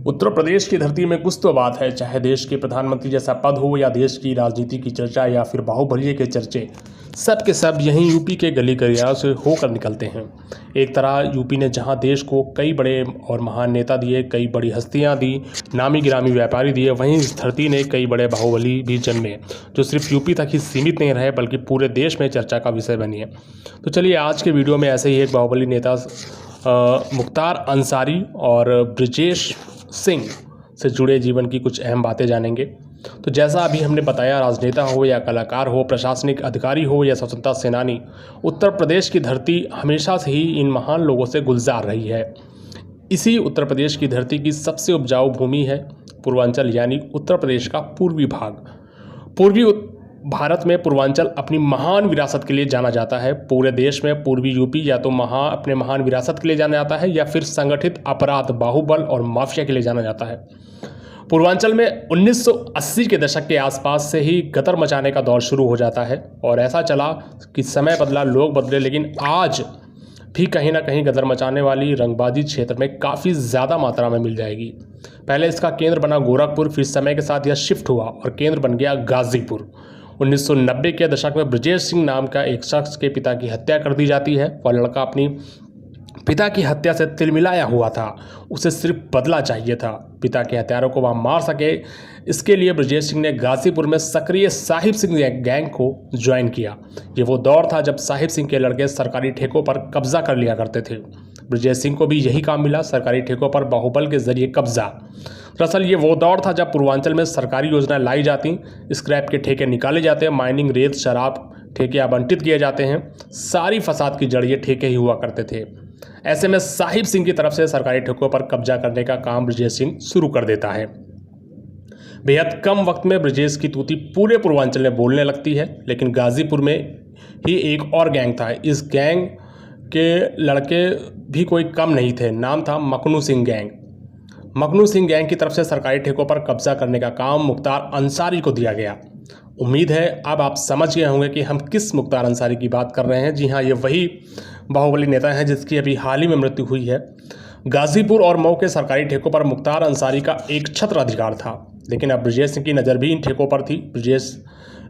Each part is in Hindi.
उत्तर प्रदेश की धरती में कुछ तो बात है, चाहे देश के प्रधानमंत्री जैसा पद हो या देश की राजनीति की चर्चा या फिर बाहुबली के चर्चे, सब के सब यहीं यूपी के गली गलियारों से होकर निकलते हैं। एक तरह यूपी ने जहां देश को कई बड़े और महान नेता दिए, कई बड़ी हस्तियां दी, नामी गिरामी व्यापारी दिए, वहीं इस धरती ने कई बड़े बाहुबली भी जन्मे, जो सिर्फ यूपी तक ही सीमित नहीं रहे बल्कि पूरे देश में चर्चा का विषय बनी है। तो चलिए आज के वीडियो में ऐसे ही एक बाहुबली नेता मुख्तार अंसारी और ब्रजेश सिंह से जुड़े जीवन की कुछ अहम बातें जानेंगे। तो जैसा अभी हमने बताया, राजनेता हो या कलाकार हो, प्रशासनिक अधिकारी हो या स्वतंत्रता सेनानी, उत्तर प्रदेश की धरती हमेशा से ही इन महान लोगों से गुलजार रही है। इसी उत्तर प्रदेश की धरती की सबसे उपजाऊ भूमि है पूर्वांचल, यानी उत्तर प्रदेश का पूर्वी भाग। पूर्वी भारत में पूर्वांचल अपनी महान विरासत के लिए जाना जाता है। पूरे देश में पूर्वी यूपी या तो अपने महान विरासत के लिए जाना जाता है या फिर संगठित अपराध, बाहुबल और माफिया के लिए जाना जाता है। पूर्वांचल में 1980 के दशक के आसपास से ही गदर मचाने का दौर शुरू हो जाता है और ऐसा चला कि समय बदला, लोग बदले, लेकिन आज भी कहीं ना कहीं गदर मचाने वाली रंगबाजी क्षेत्र में काफ़ी ज़्यादा मात्रा में मिल जाएगी। पहले इसका केंद्र बना गोरखपुर, फिर समय के साथ यह शिफ्ट हुआ और केंद्र बन गया गाजीपुर। 1990 के दशक में ब्रजेश सिंह नाम का एक शख्स के पिता की हत्या कर दी जाती है। वह लड़का अपनी पिता की हत्या से तिलमिलाया हुआ था, उसे सिर्फ बदला चाहिए था। पिता के हत्यारों को वह मार सके, इसके लिए ब्रजेश सिंह ने गाजीपुर में सक्रिय साहिब सिंह गैंग को ज्वाइन किया। ये वो दौर था जब साहिब सिंह के लड़के सरकारी ठेकों पर कब्जा कर लिया करते थे। ब्रजेश सिंह को भी यही काम मिला, सरकारी ठेकों पर बाहुबल के जरिए कब्जा। दरअसल ये वो दौर था जब पूर्वांचल में सरकारी योजनाएं लाई जाती, स्क्रैप के ठेके निकाले जाते, माइनिंग, रेत, शराब ठेके आवंटित किए जाते हैं। सारी फसाद की जड़ ये ठेके ही हुआ करते थे। ऐसे में साहिब सिंह की तरफ से सरकारी ठेकों पर कब्जा करने का काम ब्रजेश सिंह शुरू कर देता है। बेहद कम वक्त में ब्रजेश की तूती पूरे पूर्वांचल में बोलने लगती है, लेकिन गाजीपुर में ही एक और गैंग था। इस गैंग के लड़के भी कोई कम नहीं थे, नाम था मखनू सिंह गैंग। मखनू सिंह गैंग की तरफ से सरकारी ठेकों पर कब्जा करने का काम मुख्तार अंसारी को दिया गया। उम्मीद है अब आप समझ गए होंगे कि हम किस मुख्तार अंसारी की बात कर रहे हैं। जी हाँ, ये वही बाहुबली नेता हैं जिसकी अभी हाल ही में मृत्यु हुई है। गाजीपुर और मऊ के सरकारी ठेकों पर मुख्तार अंसारी का एक छत्र अधिकार था, लेकिन अब ब्रजेश सिंह की नज़र भी इन ठेकों पर थी। ब्रजेश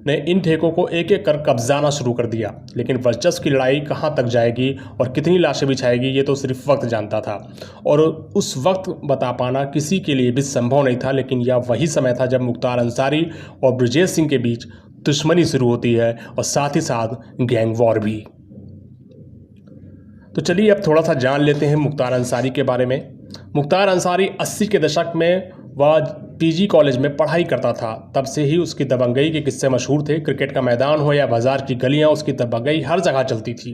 ने इन ठेकों को एक एक कर कब्जाना शुरू कर दिया, लेकिन वर्चस्व की लड़ाई कहाँ तक जाएगी और कितनी लाशें बिछाएगी ये तो सिर्फ वक्त जानता था, और उस वक्त बता पाना किसी के लिए भी संभव नहीं था। लेकिन यह वही समय था जब मुख्तार अंसारी और ब्रजेश सिंह के बीच दुश्मनी शुरू होती है और साथ ही साथ गैंग वॉर भी। तो चलिए अब थोड़ा सा जान लेते हैं मुख्तार अंसारी के बारे में। मुख्तार अंसारी 80 के दशक में वह पीजी कॉलेज में पढ़ाई करता था। तब से ही उसकी दबंगई के किस्से मशहूर थे। क्रिकेट का मैदान हो या बाजार की गलियां, उसकी दबंगई हर जगह चलती थी।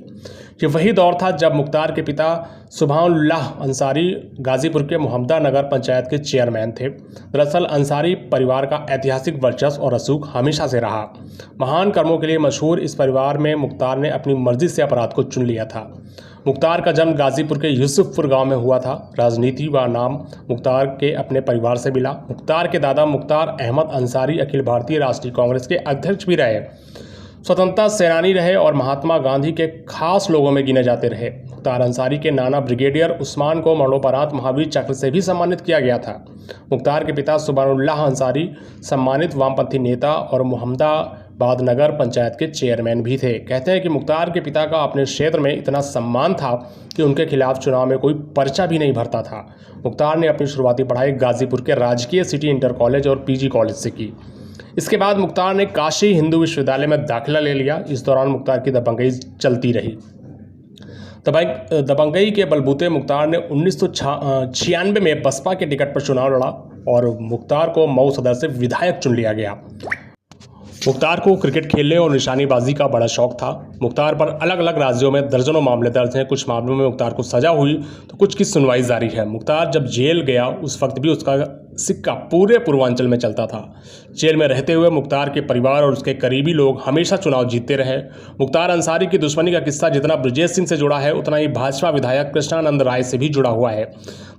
ये वही दौर था जब मुख्तार के पिता सुभानुल्लाह अंसारी गाजीपुर के मोहम्मदा नगर पंचायत के चेयरमैन थे। दरअसल अंसारी परिवार का ऐतिहासिक वर्चस्व और रसूख हमेशा से रहा। महान कर्मों के लिए मशहूर इस परिवार में मुख्तार ने अपनी मर्जी से अपराध को चुन लिया था। मुख्तार का जन्म गाजीपुर के यूसुफपुर गांव में हुआ था। राजनीति व नाम मुख्तार के अपने परिवार से मिला। मुख्तार के दादा मुख्तार अहमद अंसारी अखिल भारतीय राष्ट्रीय कांग्रेस के अध्यक्ष भी रहे, स्वतंत्रता सेनानी रहे और महात्मा गांधी के खास लोगों में गिने जाते रहे। मुख्तार अंसारी के नाना ब्रिगेडियर उस्मान को मरणोपरांत महावीर चक्र से भी सम्मानित किया गया था। मुख्तार के पिता सुभानुल्लाह अंसारी सम्मानित वामपंथी नेता और मोहम्मदाबाद नगर पंचायत के चेयरमैन भी थे। कहते हैं कि मुख्तार के पिता का अपने क्षेत्र में इतना सम्मान था कि उनके खिलाफ चुनाव में कोई पर्चा भी नहीं भरता था। मुख्तार ने अपनी शुरुआती पढ़ाई गाजीपुर के राजकीय सिटी इंटर कॉलेज और पीजी कॉलेज से की। इसके बाद मुख्तार ने काशी हिंदू विश्वविद्यालय में दाखिला ले लिया। इस दौरान मुख्तार की दबंगई चलती रही। दबंगई के बलबूते मुख्तार ने 1996 में बसपा के टिकट पर चुनाव लड़ा और मुख्तार को मऊ सदर से विधायक चुन लिया गया। मुख्तार को क्रिकेट खेलने और निशानेबाजी का बड़ा शौक था। मुख्तार पर अलग अलग राज्यों में दर्जनों मामले दर्ज हैं। कुछ मामलों में मुख्तार को सजा हुई तो कुछ की सुनवाई जारी है। मुख्तार जब जेल गया उस वक्त भी उसका सिक्का पूरे पूर्वांचल में चलता था। जेल में रहते हुए मुख्तार के परिवार और उसके करीबी लोग हमेशा चुनाव जीतते रहे। मुख्तार अंसारी की दुश्मनी का किस्सा जितना ब्रजेश सिंह से जुड़ा है उतना ही भाजपा विधायक कृष्णानंद राय से भी जुड़ा हुआ है।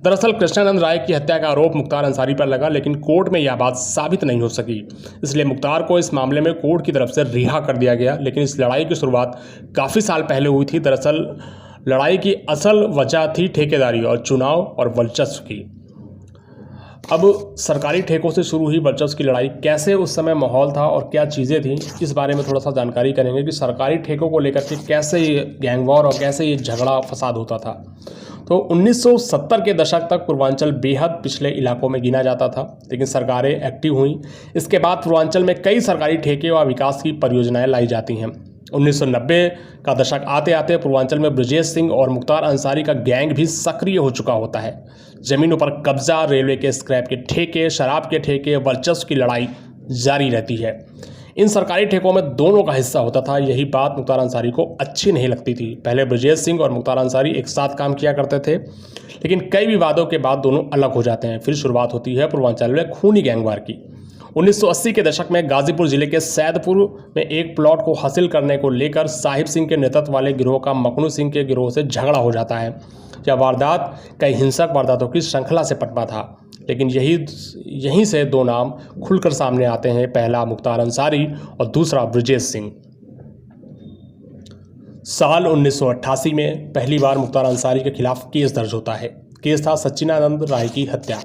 दरअसल कृष्णानंद राय की हत्या का आरोप मुख्तार अंसारी पर लगा, लेकिन कोर्ट में यह बात साबित नहीं हो सकी, इसलिए मुख्तार को इस मामले में कोर्ट की तरफ से रिहा कर दिया गया। लेकिन इस लड़ाई की शुरुआत काफ़ी साल पहले हुई थी। दरअसल लड़ाई की असल वजह थी ठेकेदारी और चुनाव और वर्चस्व की। अब सरकारी ठेकों से शुरू हुई वर्चस्व की लड़ाई, कैसे उस समय माहौल था और क्या चीज़ें थी, इस बारे में थोड़ा सा जानकारी करेंगे कि सरकारी ठेकों को लेकर के कैसे ये गैंग वॉर और कैसे ये झगड़ा फसाद होता था। तो 1970 के दशक तक पूर्वांचल बेहद पिछले इलाकों में गिना जाता था, लेकिन सरकारें एक्टिव हुई। इसके बाद पूर्वांचल में कई सरकारी ठेके व विकास की परियोजनाएं लाई जाती हैं। 1990 का दशक आते आते पूर्वांचल में ब्रजेश सिंह और मुख्तार अंसारी का गैंग भी सक्रिय हो चुका होता है। जमीनों पर कब्जा, रेलवे के स्क्रैप के ठेके, शराब के ठेके, वर्चस्व की लड़ाई जारी रहती है। इन सरकारी ठेकों में दोनों का हिस्सा होता था। यही बात मुख्तार अंसारी को अच्छी नहीं लगती थी। पहले ब्रजेश सिंह और मुख्तार अंसारी एक साथ काम किया करते थे, लेकिन कई विवादों के बाद दोनों अलग हो जाते हैं। फिर शुरुआत होती है पूर्वांचल में खूनी गैंगवार की। 1980 के दशक में गाजीपुर जिले के सैदपुर में एक प्लॉट को हासिल करने को लेकर साहिब सिंह के नेतृत्व वाले गिरोह का मखनू सिंह के गिरोह से झगड़ा हो जाता है। यह वारदात कई हिंसक वारदातों की श्रृंखला से पनपा था, लेकिन यहीं से दो नाम खुलकर सामने आते हैं, पहला मुख्तार अंसारी और दूसरा ब्रजेश सिंह। साल 1988 में पहली बार मुख्तार अंसारी के खिलाफ केस दर्ज होता है। केस था सच्चिदानंद राय की हत्या।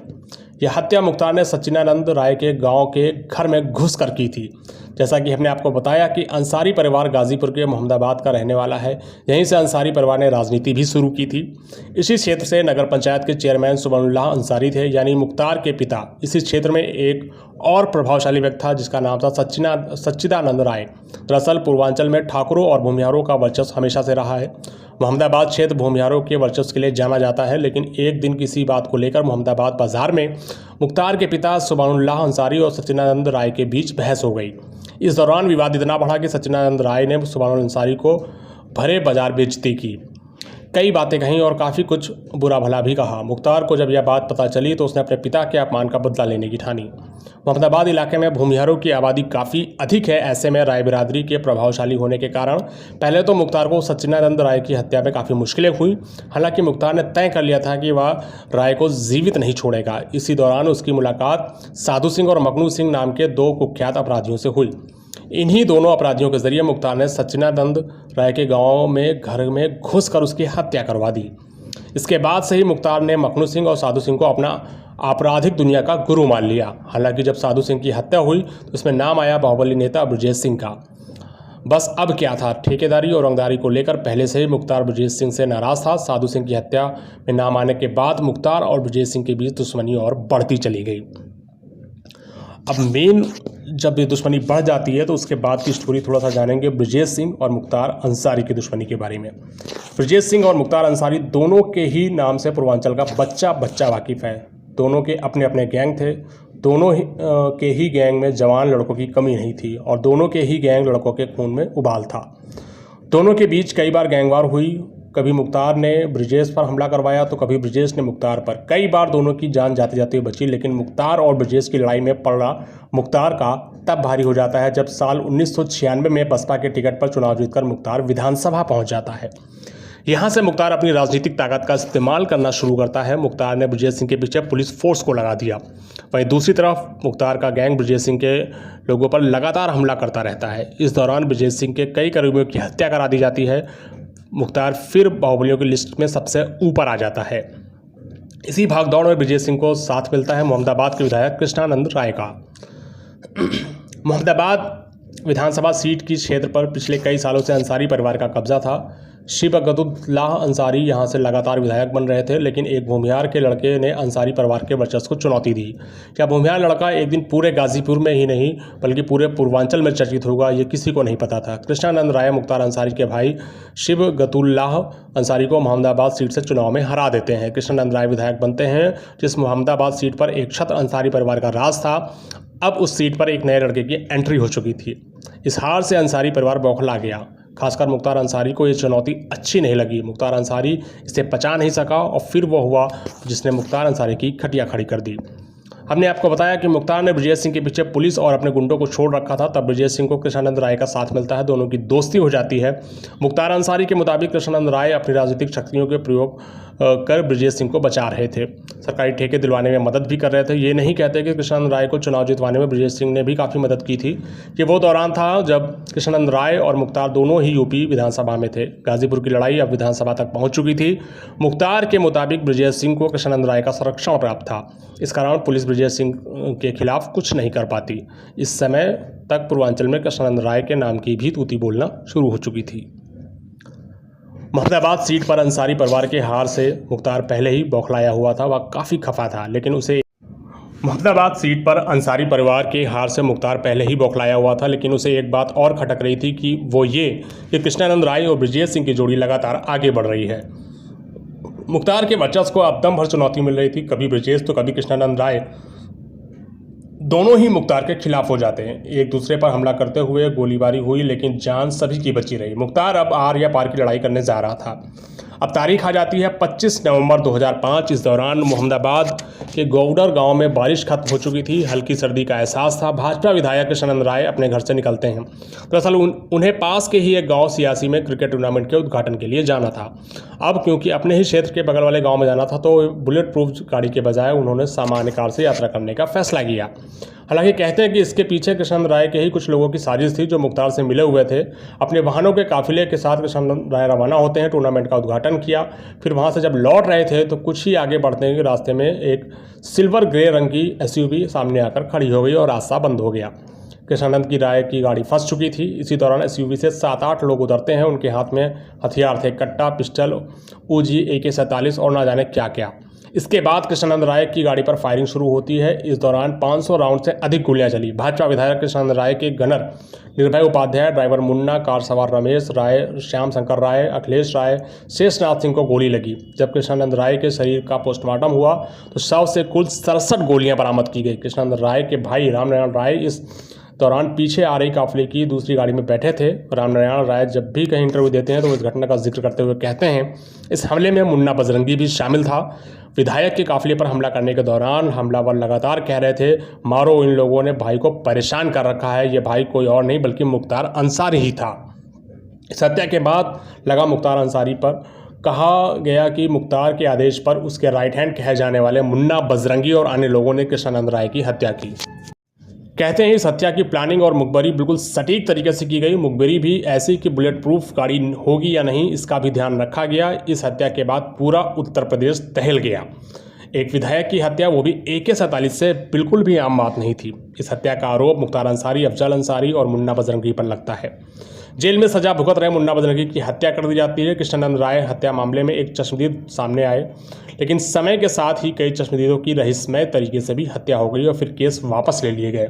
यह हत्या मुख्तार ने सच्चिदानंद राय के गांव के घर में घुस कर की थी। जैसा कि हमने आपको बताया कि अंसारी परिवार गाजीपुर के मोहम्मदाबाद का रहने वाला है। यहीं से अंसारी परिवार ने राजनीति भी शुरू की थी। इसी क्षेत्र से नगर पंचायत के चेयरमैन सुबहानुल्लाह अंसारी थे, यानी मुख्तार के पिता। इसी क्षेत्र में एक और प्रभावशाली व्यक्ति था जिसका नाम था सच्चिदानंद राय। दरअसल पूर्वांचल में ठाकुरों और भूमिहारों का वर्चस्व हमेशा से रहा है। मोहम्मदाबाद क्षेत्र भूमिहारों के वर्चस्व के लिए जाना जाता है, लेकिन एक दिन किसी बात को लेकर मोहम्मदाबाद बाजार में मुख्तार के पिता सुबहानुल्लाह अंसारी और सच्चिदानंद राय के बीच बहस हो गई। इस दौरान विवाद इतना बढ़ा कि सच्चिदानंद राय ने सुबहानुल्लाह अंसारी को भरे बाजार बेइज्जती की, कई बातें कहीं और काफ़ी कुछ बुरा भला भी कहा। मुख्तार को जब यह बात पता चली तो उसने अपने पिता के अपमान का बदला लेने की ठानी। मोहम्मदाबाद इलाके में भूमिहारों की आबादी काफ़ी अधिक है। ऐसे में राय बिरादरी के प्रभावशाली होने के कारण पहले तो मुख्तार को सच्चिदानंद राय की हत्या में काफ़ी मुश्किलें हुई। हालांकि मुख्तार ने तय कर लिया था कि वह राय को जीवित नहीं छोड़ेगा। इसी दौरान उसकी मुलाकात साधु सिंह और मखनू सिंह नाम के दो कुख्यात अपराधियों से हुई। इन्हीं दोनों अपराधियों के जरिए मुख्तार ने सच्चिदानंद राय के गांव में घर में घुसकर उसकी हत्या करवा दी। इसके बाद से ही मुख्तार ने मखनू सिंह और साधु सिंह को अपना आपराधिक दुनिया का गुरु मान लिया। हालांकि जब साधु सिंह की हत्या हुई तो इसमें नाम आया बाहुबली नेता ब्रजेश सिंह का। बस अब क्या था, ठेकेदारी और रंगदारी को लेकर पहले से ही मुख्तार ब्रजेश सिंह से नाराज था। साधु सिंह की हत्या में नाम आने के बाद मुख्तार और ब्रजेश सिंह के बीच दुश्मनी और बढ़ती चली गई। अब जब ये दुश्मनी बढ़ जाती है तो उसके बाद की स्टोरी थोड़ा सा जानेंगे ब्रजेश सिंह और मुख्तार अंसारी की दुश्मनी के बारे में। ब्रजेश सिंह और मुख्तार अंसारी दोनों के ही नाम से पूर्वांचल का बच्चा वाकिफ़ है। दोनों के अपने अपने गैंग थे। दोनों के ही गैंग में जवान लड़कों की कमी नहीं थी और दोनों के ही गैंग लड़कों के खून में उबाल था। दोनों के बीच कई बार गैंगवार हुई। कभी मुख्तार ने ब्रजेश पर हमला करवाया तो कभी ब्रजेश ने मुख्तार पर। कई बार दोनों की जान जाते जाते बची, लेकिन मुख्तार और ब्रजेश की लड़ाई में पड़ना मुख्तार का तब भारी हो जाता है जब साल 1996 में बसपा के टिकट पर चुनाव जीतकर मुख्तार विधानसभा पहुंच जाता है। यहां से मुख्तार अपनी राजनीतिक ताकत का इस्तेमाल करना शुरू करता है। मुख्तार ने ब्रजेश सिंह के पीछे पुलिस फोर्स को लगा दिया। वहीं दूसरी तरफ मुख्तार का गैंग ब्रजेश सिंह के लोगों पर लगातार हमला करता रहता है। इस दौरान ब्रजेश सिंह के कई कर्मियों की हत्या करा दी जाती है। मुख्तार फिर बाहुबलियों की लिस्ट में सबसे ऊपर आ जाता है। इसी भागदौड़ में ब्रजेश सिंह को साथ मिलता है मोहम्मदाबाद के विधायक कृष्णानंद राय का। मोहम्मदाबाद विधानसभा सीट की क्षेत्र पर पिछले कई सालों से अंसारी परिवार का कब्जा था। शिबगतुल्लाह अंसारी यहां से लगातार विधायक बन रहे थे, लेकिन एक भूमिहार के लड़के ने अंसारी परिवार के वर्चस्व को चुनौती दी। क्या भूमिहार लड़का एक दिन पूरे गाजीपुर में ही नहीं बल्कि पूरे पूर्वांचल में चर्चित होगा, ये किसी को नहीं पता था। कृष्णानंद राय मुख्तार अंसारी के भाई शिबगतुल्लाह अंसारी को मोहम्मदाबाद सीट से चुनाव में हरा देते हैं। कृष्णानंद राय विधायक बनते हैं। जिस मोहम्मदाबाद सीट पर एक छत्र अंसारी परिवार का राज था, अब उस सीट पर एक नए लड़के की एंट्री हो चुकी थी। इस हार से अंसारी परिवार बौखला गया। खासकर मुख्तार अंसारी को ये चुनौती अच्छी नहीं लगी। मुख्तार अंसारी इसे पचा नहीं सका और फिर वो हुआ जिसने मुख्तार अंसारी की खटिया खड़ी कर दी। हमने आपको बताया कि मुख्तार ने ब्रजेश सिंह के पीछे पुलिस और अपने गुंडों को छोड़ रखा था। तब ब्रजेश सिंह को कृष्णानंद राय का साथ मिलता है। दोनों की दोस्ती हो जाती है। मुख्तार अंसारी के मुताबिक कृष्णानंद राय अपनी राजनीतिक शक्तियों के प्रयोग कर ब्रजेश सिंह को बचा रहे थे। सरकारी ठेके दिलवाने में मदद भी कर रहे थे। ये नहीं कहते कि कृष्णानंद राय को चुनाव जितवाने में ब्रजेश सिंह ने भी काफ़ी मदद की थी। ये वो दौरान था जब कृष्णानंद राय और मुख्तार दोनों ही यूपी विधानसभा में थे। गाजीपुर की लड़ाई अब विधानसभा तक पहुंच चुकी थी। मुख्तार के मुताबिक ब्रजेश सिंह को कृष्णानंद राय का संरक्षण प्राप्त था। इस कारण पुलिस ब्रजेश सिंह के खिलाफ कुछ नहीं कर पाती। इस समय तक पूर्वांचल में कृष्णानंद राय के नाम की भी तूती बोलना शुरू हो चुकी थी। मोहम्मदाबाद सीट पर अंसारी परिवार के हार से मुख्तार पहले ही बौखलाया हुआ था। वह काफ़ी खफा था, लेकिन उसे मोहम्मदाबाद सीट पर अंसारी परिवार के हार से मुख्तार पहले ही बौखलाया हुआ था, लेकिन उसे एक बात और खटक रही थी कि वो ये कि कृष्णानंद राय और ब्रजेश सिंह की जोड़ी लगातार आगे बढ़ रही है। मुख्तार के वर्चस्व को अब दम भर चुनौती मिल रही थी। कभी ब्रजेश तो कभी कृष्णानंद राय दोनों ही मुख्तार के खिलाफ हो जाते हैं। एक दूसरे पर हमला करते हुए गोलीबारी हुई, लेकिन जान सभी की बची रही। मुख्तार अब आर या पार की लड़ाई करने जा रहा था। अब तारीख आ जाती है 25 नवंबर 2005। इस दौरान मोहम्मदाबाद के गौडर गांव में बारिश खत्म हो चुकी थी। हल्की सर्दी का एहसास था। भाजपा विधायक कृष्णानंद राय अपने घर से निकलते हैं। दरअसल उन्हें पास के ही एक गांव सियासी में क्रिकेट टूर्नामेंट के उद्घाटन के लिए जाना था। अब क्योंकि अपने ही क्षेत्र के बगल वाले गाँव में जाना था, तो बुलेट प्रूफ गाड़ी के बजाय उन्होंने सामान्य कार से यात्रा करने का फैसला किया। हालांकि कहते हैं कि इसके पीछे कृष्णानंद राय के ही कुछ लोगों की साजिश थी, जो मुख्तार से मिले हुए थे। अपने वाहनों के काफिले के साथ कृष्णानंद राय रवाना होते हैं। टूर्नामेंट का उद्घाटन किया। फिर वहां से जब लौट रहे थे तो कुछ ही आगे बढ़ते हैं कि रास्ते में एक सिल्वर ग्रे रंग की एसयूवी सामने आकर खड़ी हो गई और रास्ता बंद हो गया। कृष्णानंद की राय की गाड़ी फंस चुकी थी। इसी दौरान एसयूवी से 7-8 लोग उतरते हैं। उनके हाथ में हथियार थे, कट्टा, पिस्टल, उजी, AK-47 और ना जाने क्या क्या। इसके बाद कृष्णानंद राय की गाड़ी पर फायरिंग शुरू होती है। इस दौरान 500 राउंड से अधिक गोलियां चली। भाजपा विधायक कृष्णानंद राय के गनर निर्भय उपाध्याय, ड्राइवर मुन्ना, कार सवार रमेश राय, श्याम शंकर राय, अखिलेश राय, शेषनाथ सिंह को गोली लगी। जब कृष्णानंद राय के शरीर का पोस्टमार्टम हुआ तो शव से कुल 67 गोलियां बरामद की गई। कृष्णानंद राय के भाई रामनारायण राय इस दौरान पीछे आ रही काफिले की दूसरी गाड़ी में बैठे थे। रामनारायण राय जब भी कहीं इंटरव्यू देते हैं तो इस घटना का जिक्र करते हुए कहते हैं, इस हमले में मुन्ना बजरंगी भी शामिल था। विधायक के काफिले पर हमला करने के दौरान हमलावर लगातार कह रहे थे, मारो, इन लोगों ने भाई को परेशान कर रखा है। ये भाई कोई और नहीं बल्कि मुख्तार अंसारी ही था। इस हत्या के बाद लगा मुख्तार अंसारी पर। कहा गया कि मुख्तार के आदेश पर उसके राइट हैंड कहे जाने वाले मुन्ना बजरंगी और अन्य लोगों ने कृष्णानंद राय की हत्या की। कहते हैं इस हत्या की प्लानिंग और मुखबरी बिल्कुल सटीक तरीके से की गई। मुखबरी भी ऐसी कि बुलेट प्रूफ गाड़ी होगी या नहीं, इसका भी ध्यान रखा गया। इस हत्या के बाद पूरा उत्तर प्रदेश दहल गया। एक विधायक की हत्या, वो भी AK-47 से, बिल्कुल भी आम बात नहीं थी। इस हत्या का आरोप मुख्तार अंसारी, अफजल अंसारी और मुन्ना बजरंगी पर लगता है। जेल में सजा भुगत रहे मुन्ना बजरंगी की हत्या कर दी जाती है। कृष्णानंद राय हत्या मामले में एक चश्मदीद सामने आए, लेकिन समय के साथ ही कई चश्मदीदों की रहस्यमय तरीके से भी हत्या हो गई और फिर केस वापस ले लिए गए।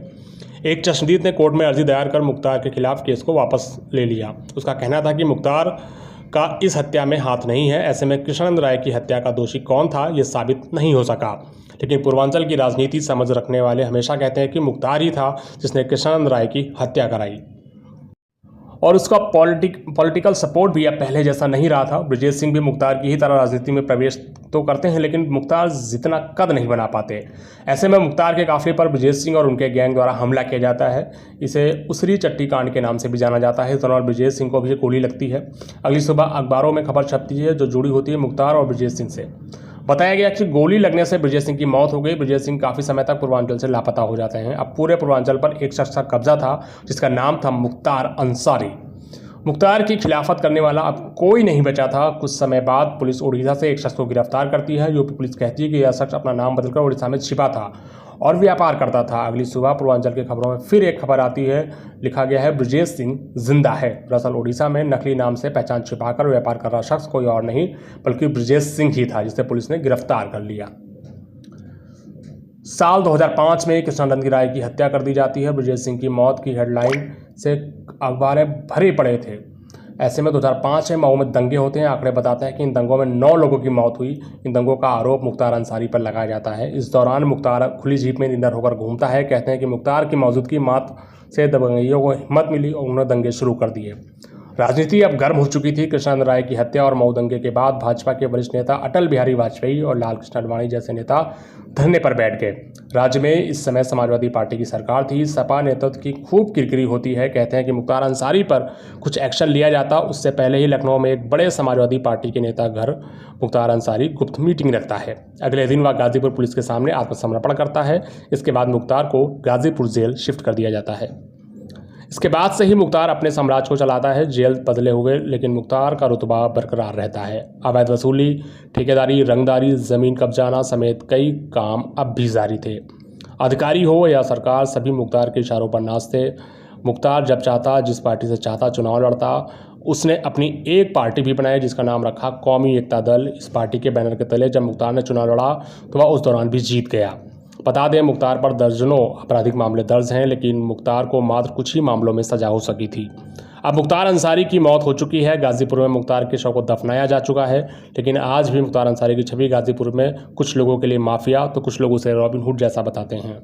एक चश्मदीद ने कोर्ट में अर्जी दायर कर मुख्तार के खिलाफ केस को वापस ले लिया। उसका कहना था कि मुख्तार का इस हत्या में हाथ नहीं है। ऐसे में कृष्णानंद राय की हत्या का दोषी कौन था, ये साबित नहीं हो सका। लेकिन पूर्वांचल की राजनीति समझ रखने वाले हमेशा कहते हैं कि मुख्तार ही था जिसने कृष्णानंद राय की हत्या कराई, और उसका पॉलिटिकल सपोर्ट भी अब पहले जैसा नहीं रहा था। ब्रजेश सिंह भी मुख्तार की ही तरह राजनीति में प्रवेश तो करते हैं, लेकिन मुख्तार जितना कद नहीं बना पाते। ऐसे में मुख्तार के काफिले पर ब्रजेश सिंह और उनके गैंग द्वारा हमला किया जाता है। इसे उसरी चट्टी कांड के नाम से भी जाना जाता है। इस दौरान ब्रजेश सिंह को भी गोली लगती है। अगली सुबह अखबारों में खबर छपती है जो जुड़ी होती है मुख्तार और ब्रजेश सिंह से। बताया गया कि गोली लगने से ब्रजेश सिंह की मौत हो गई। ब्रजेश सिंह काफ़ी समय तक पूर्वांचल से लापता हो जाते हैं। अब पूरे पूर्वांचल पर एक शख्स का कब्जा था जिसका नाम था मुख्तार अंसारी। मुख्तार की खिलाफत करने वाला अब कोई नहीं बचा था। कुछ समय बाद पुलिस उड़ीसा से एक शख्स को गिरफ्तार करती है। यूपी पुलिस कहती है कि यह शख्स अपना नाम बदलकर उड़ीसा में छिपा था और व्यापार करता था। अगली सुबह पूर्वांचल की खबरों में फिर एक खबर आती है, लिखा गया है ब्रजेश सिंह जिंदा है। दरअसल उड़ीसा में नकली नाम से पहचान छिपाकर व्यापार कर रहा शख्स कोई और नहीं बल्कि ब्रजेश सिंह ही था, जिसे पुलिस ने गिरफ्तार कर लिया। साल 2005 में कृष्णानंद राय की हत्या कर दी जाती है। ब्रजेश सिंह की मौत की हेडलाइन से अखबारें भरे पड़े थे। ऐसे में 2005 में मऊ में दंगे होते हैं। आंकड़े बताते हैं कि इन दंगों में 9 लोगों की मौत हुई। इन दंगों का आरोप मुख्तार अंसारी पर लगाया जाता है। इस दौरान मुख्तार खुली जीप में निडर होकर घूमता है। कहते हैं कि मुख्तार की मौजूदगी मात से दंगइयों को हिम्मत मिली और उन्होंने दंगे शुरू कर दिए। राजनीति अब गर्म हो चुकी थी। कृष्णानंद राय की हत्या और मऊ दंगे के बाद भाजपा के वरिष्ठ नेता अटल बिहारी वाजपेयी और लालकृष्ण आडवाणी जैसे नेता धरने पर बैठ गए। राज्य में इस समय समाजवादी पार्टी की सरकार थी। सपा नेतृत्व की खूब किरकिरी होती है। कहते हैं कि मुख्तार अंसारी पर कुछ एक्शन लिया जाता, उससे पहले ही लखनऊ में एक बड़े समाजवादी पार्टी के नेता घर मुख्तार अंसारी गुप्त मीटिंग रखता है। अगले दिन वह गाजीपुर पुलिस के सामने आत्मसमर्पण करता है। इसके बाद मुख्तार को गाजीपुर जेल शिफ्ट कर दिया जाता है। इसके बाद से ही मुख्तार अपने साम्राज्य को चलाता है। जेल बदले हुए लेकिन मुख्तार का रुतबा बरकरार रहता है। अवैध वसूली, ठेकेदारी, रंगदारी, जमीन कब्जाना समेत कई काम अब भी जारी थे। अधिकारी हो या सरकार, सभी मुख्तार के इशारों पर नाचते। मुख्तार जब चाहता, जिस पार्टी से चाहता चुनाव लड़ता। उसने अपनी एक पार्टी भी बनाई जिसका नाम रखा कौमी एकता दल। इस पार्टी के बैनर के तले जब मुख्तार ने चुनाव लड़ा तो वह उस दौरान भी जीत गया। बता दें, मुख्तार पर दर्जनों आपराधिक मामले दर्ज हैं, लेकिन मुख्तार को मात्र कुछ ही मामलों में सजा हो सकी थी। अब मुख्तार अंसारी की मौत हो चुकी है। गाजीपुर में मुख्तार के शव को दफनाया जा चुका है, लेकिन आज भी मुख्तार अंसारी की छवि गाजीपुर में कुछ लोगों के लिए माफिया तो कुछ लोग उसे रॉबिन हुड जैसा बताते हैं।